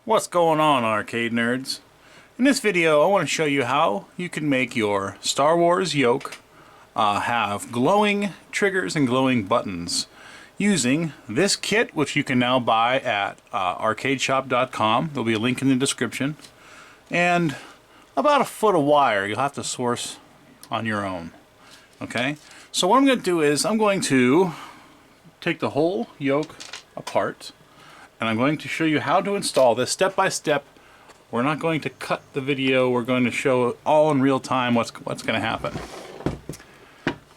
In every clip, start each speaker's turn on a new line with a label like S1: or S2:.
S1: What's going on, arcade nerds? In this video I want to show you how you can make your Star Wars yoke have glowing triggers and glowing buttons using this kit, which you can now buy at arcadeshop.com. There'll be a link in the description, and about a foot of wire you'll have to source on your own. Okay, so what I'm going to do is I'm going to take the whole yoke apart, and I'm going to show you how to install this step by step. We're not going to cut the video, we're going to show all in real time what's going to happen.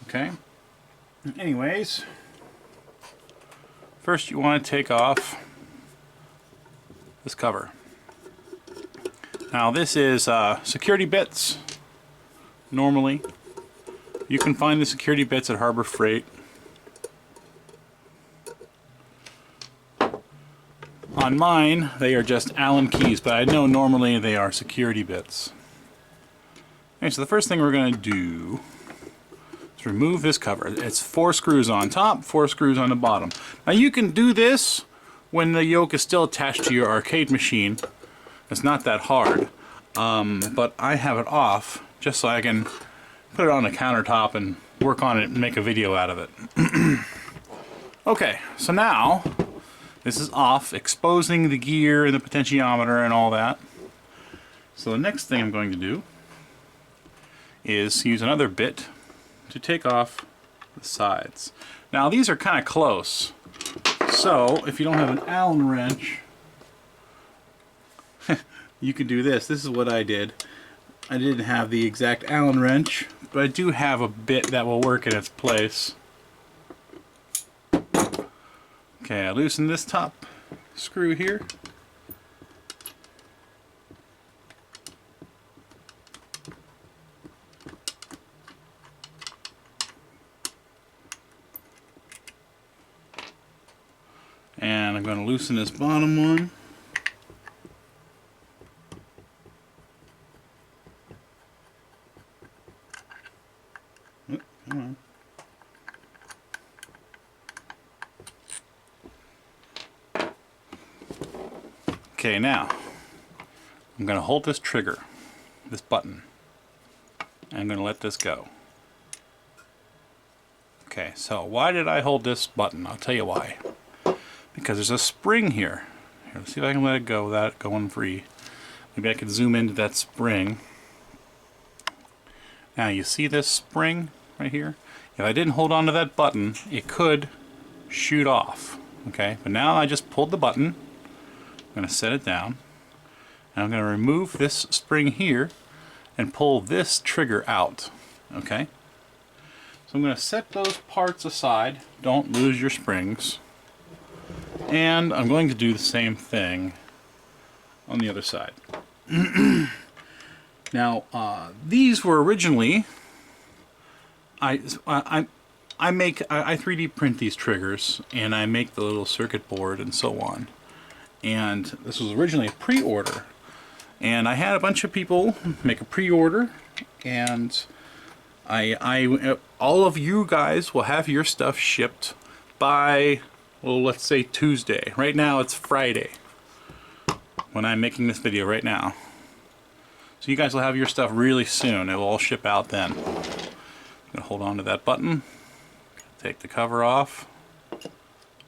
S1: Okay, anyways, first you want to take off this cover. Now this is security bits. Normally you can find the security bits at Harbor Freight. On mine, they are just Allen keys, but I know normally they are security bits. Okay, so the first thing we're going to do is remove this cover. It's 4 screws on top, 4 screws on the bottom. Now you can do this when the yoke is still attached to your arcade machine. It's not that hard, but I have it off just so I can put it on the countertop and work on it and make a video out of it. Okay, so now this is off, exposing the gear and the potentiometer and all that. So the next thing I'm going to do is use another bit to take off the sides. Now these are kind of close, so if you don't have an Allen wrench, you can do this. This is what I did. I didn't have the exact Allen wrench, but I do have a bit that will work in its place. Okay, I loosen this top screw here. And I'm going to loosen this bottom one. Oh, come on. Okay, now I'm going to hold this trigger, this button, and I'm going to let this go. Okay, so why did I hold this button? I'll tell you why. Because there's a spring here. Here, let's see if I can let it go without it going free. Maybe I can zoom into that spring. Now you see this spring right here? If I didn't hold on to that button, it could shoot off. Okay, but now I just pulled the button. I'm going to set it down, and I'm going to remove this spring here and pull this trigger out. Okay, so I'm going to set those parts aside. Don't lose your springs, and I'm going to do the same thing on the other side. Now these were originally I 3D print these triggers, and I make the little circuit board and so on. And this was originally a pre-order, and I had a bunch of people make a pre-order, and all of you guys will have your stuff shipped by, well, let's say Tuesday. Right now it's Friday when I'm making this video right now, so you guys will have your stuff really soon. It will all ship out then. I'm gonna hold on to that button, take the cover off.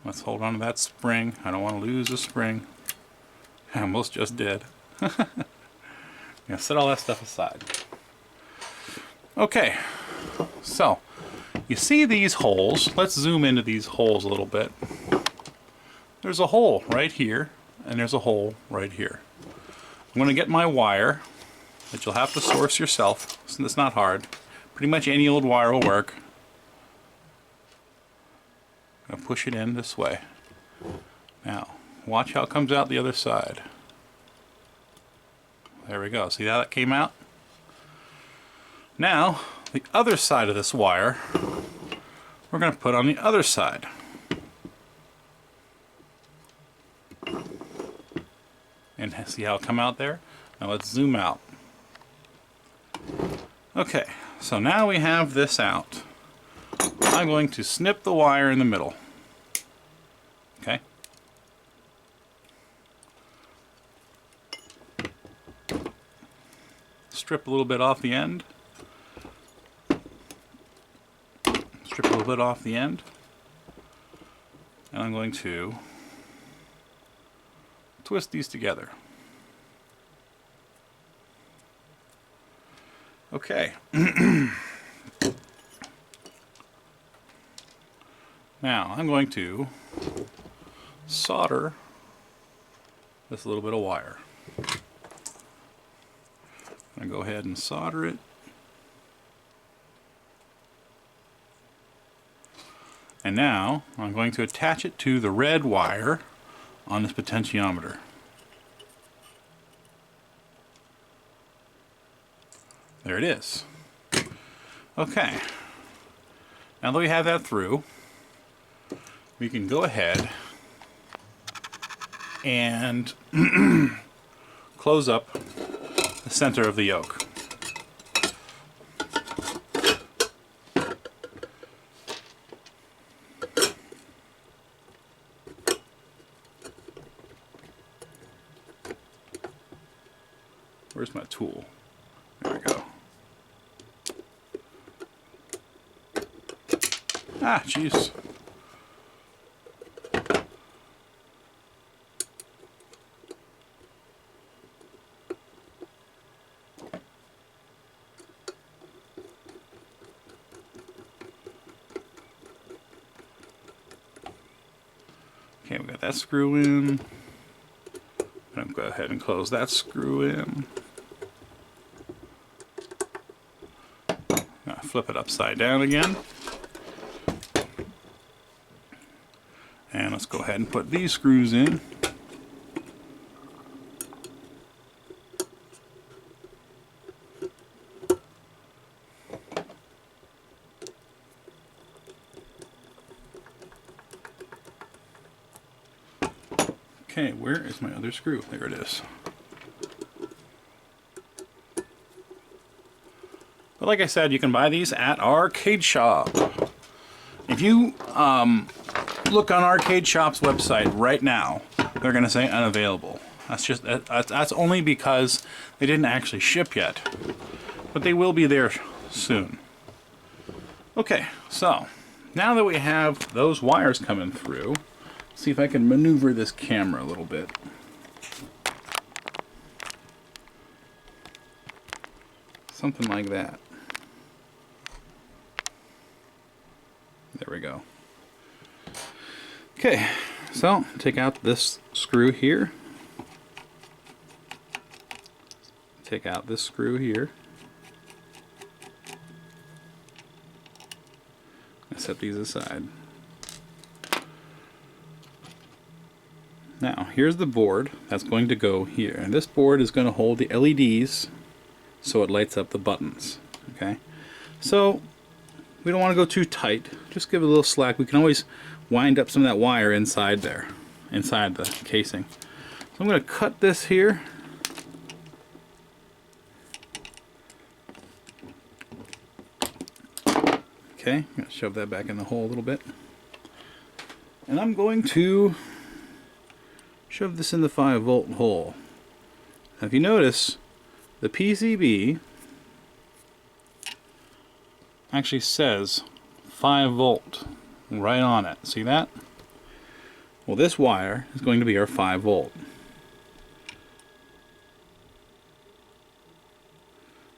S1: Let's hold on to that spring. I don't want to lose the spring. I almost just did. Set all that stuff aside. Okay, so you see these holes. Let's zoom into these holes a little bit. There's a hole right here, and there's a hole right here. I'm going to get my wire that you'll have to source yourself. It's not hard. Pretty much any old wire will work. I'm going to push it in this way. Now, watch how it comes out the other side. There we go. See how that came out? Now, the other side of this wire, we're going to put on the other side. And see how it come out there? Now let's zoom out. Okay, so now we have this out. I'm going to snip the wire in the middle. Okay. Strip a little bit off the end. Strip a little bit off the end. And I'm going to twist these together. Okay. Now I'm going to solder this little bit of wire. I'm going to go ahead and solder it. And now I'm going to attach it to the red wire on this potentiometer. There it is. Okay. Now that we have that through, we can go ahead and close up the center of the yoke. Where's my tool? There we go. Ah, jeez. Okay, we got that screw in. I'm going to go ahead and close that screw in. Flip it upside down again. And let's go ahead and put these screws in. Okay, where is my other screw? There it is. But like I said, you can buy these at Arcade Shop. If you look on Arcade Shop's website right now, they're going to say unavailable. That's only because they didn't actually ship yet, but they will be there soon. Okay, so now that we have those wires coming through, let's see if I can maneuver this camera a little bit. Something like that. There we go. Okay, so take out this screw here. Take out this screw here. I set these aside. Now, here's the board that's going to go here. And this board is going to hold the LEDs so it lights up the buttons. Okay, so we don't want to go too tight. Just give it a little slack. We can always wind up some of that wire inside there, inside the casing. So I'm going to cut this here. Okay, I'm going to shove that back in the hole a little bit. And I'm going to shove this in the 5-volt hole. Now if you notice, the PCB actually says 5 volt right on it. See that? Well, this wire is going to be our 5 volt.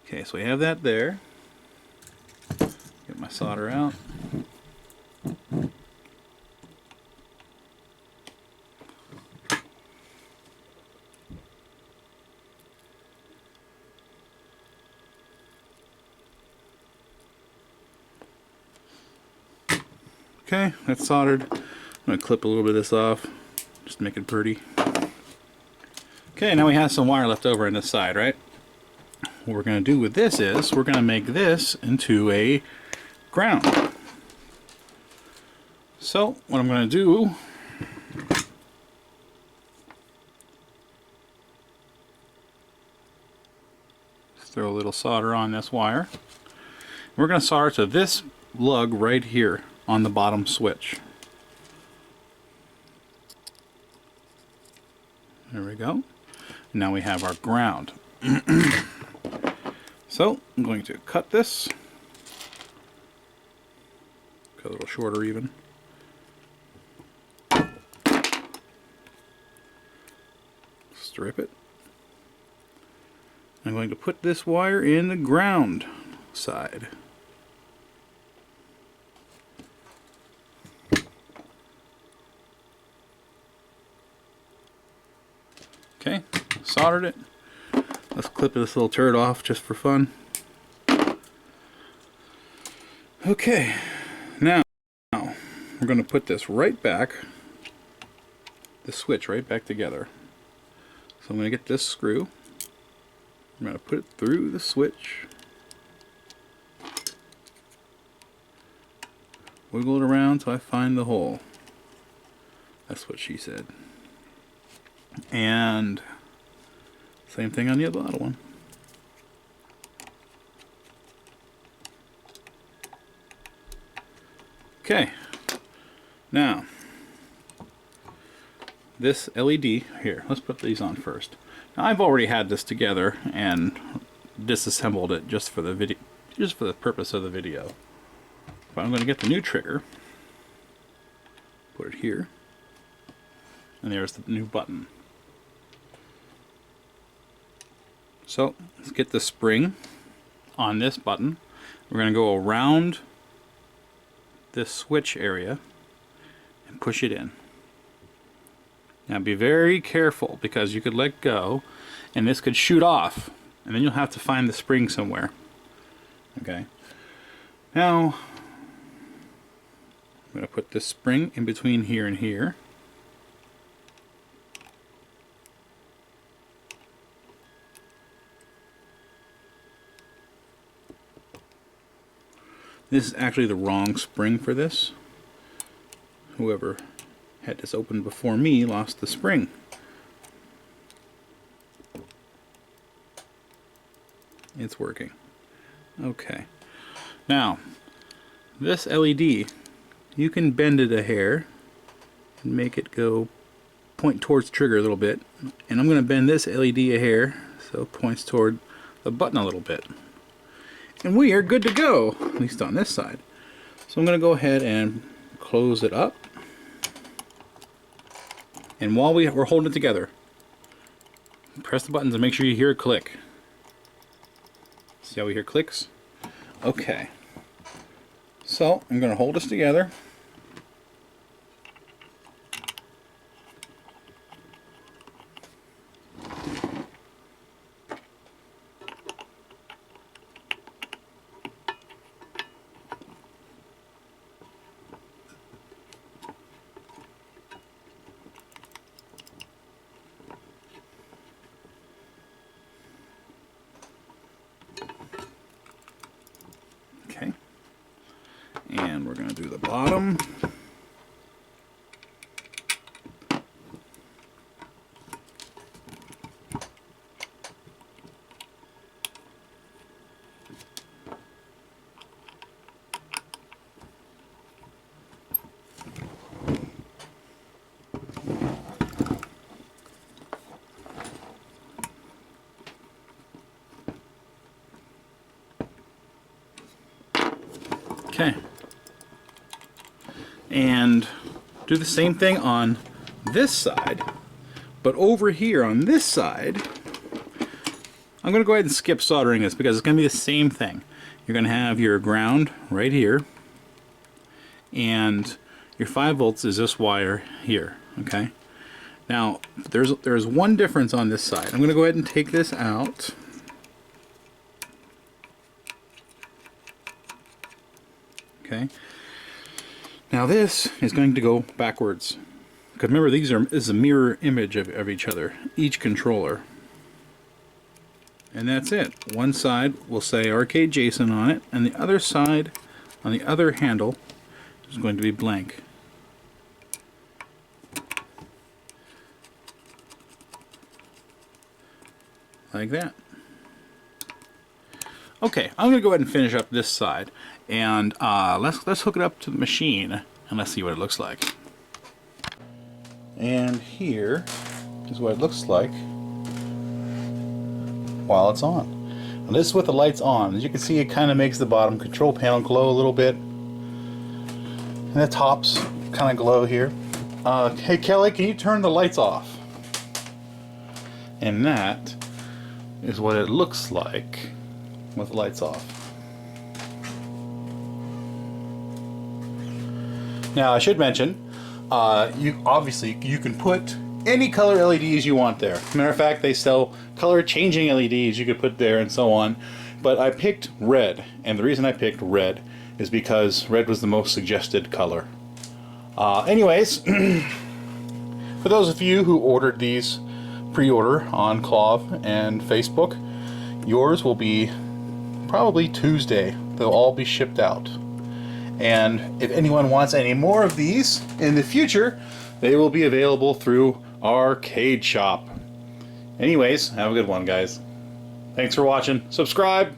S1: Okay, so we have that there. Get my solder out. Okay, that's soldered. I'm going to clip a little bit of this off, just to make it pretty. Okay, now we have some wire left over on this side, right? What we're going to do with this is, we're going to make this into a ground. So, what I'm going to do is throw a little solder on this wire. We're going to solder to this lug right here on the bottom switch. There we go. Now we have our ground. So I'm going to cut this. Cut a little shorter even. Strip it. I'm going to put this wire in the ground side. Okay, soldered it. Let's clip this little turd off just for fun. Okay, now we're going to put this right back, the switch right back together. So I'm going to get this screw. I'm going to put it through the switch. Wiggle it around till I find the hole. That's what she said. And same thing on the other one. Okay, now this LED here, let's put these on first. Now I've already had this together and disassembled it just for the video, just for the purpose of the video. But I'm going to get the new trigger, put it here, and there's the new button. So let's get the spring on this button. We're going to go around this switch area and push it in. Now be very careful because you could let go and this could shoot off and then you'll have to find the spring somewhere. Okay. Now I'm going to put this spring in between here and here. This is actually the wrong spring for this. Whoever had this open before me lost the spring. It's working. Okay. Now, this LED, you can bend it a hair and make it go point towards the trigger a little bit. And I'm going to bend this LED a hair so it points toward the button a little bit. And we are good to go, at least on this side. So I'm going to go ahead and close it up. And while we're holding it together, press the buttons and make sure you hear it click. See how we hear clicks? Okay. So I'm going to hold this together. Okay, and we're going to do the bottom. Okay, and do the same thing on this side, but over here on this side, I'm going to go ahead and skip soldering this because it's going to be the same thing. You're going to have your ground right here, and your 5 volts is this wire here. Okay, now there's one difference on this side. I'm going to go ahead and take this out. Okay. Now this is going to go backwards. Because remember, this is a mirror image of each other, each controller. And that's it. One side will say Arcade Jason on it, and the other side, on the other handle, is going to be blank. Like that. Okay, I'm gonna go ahead and finish up this side, and let's hook it up to the machine and let's see what it looks like. And here is what it looks like while it's on. And this is with the lights on. As you can see, it kind of makes the bottom control panel glow a little bit, and the tops kind of glow here. Hey Kelly, can you turn the lights off? And that is what it looks like with the lights off. Now I should mention, you can put any color LEDs you want there. Matter of fact, they sell color changing LEDs you could put there and so on. But I picked red, and the reason I picked red is because red was the most suggested color. Anyways, for those of you who ordered these pre-order on Clove and Facebook, yours will be probably Tuesday. They'll all be shipped out. And if anyone wants any more of these in the future, they will be available through Arcade Shop. Anyways, have a good one, guys. Thanks for watching. Subscribe.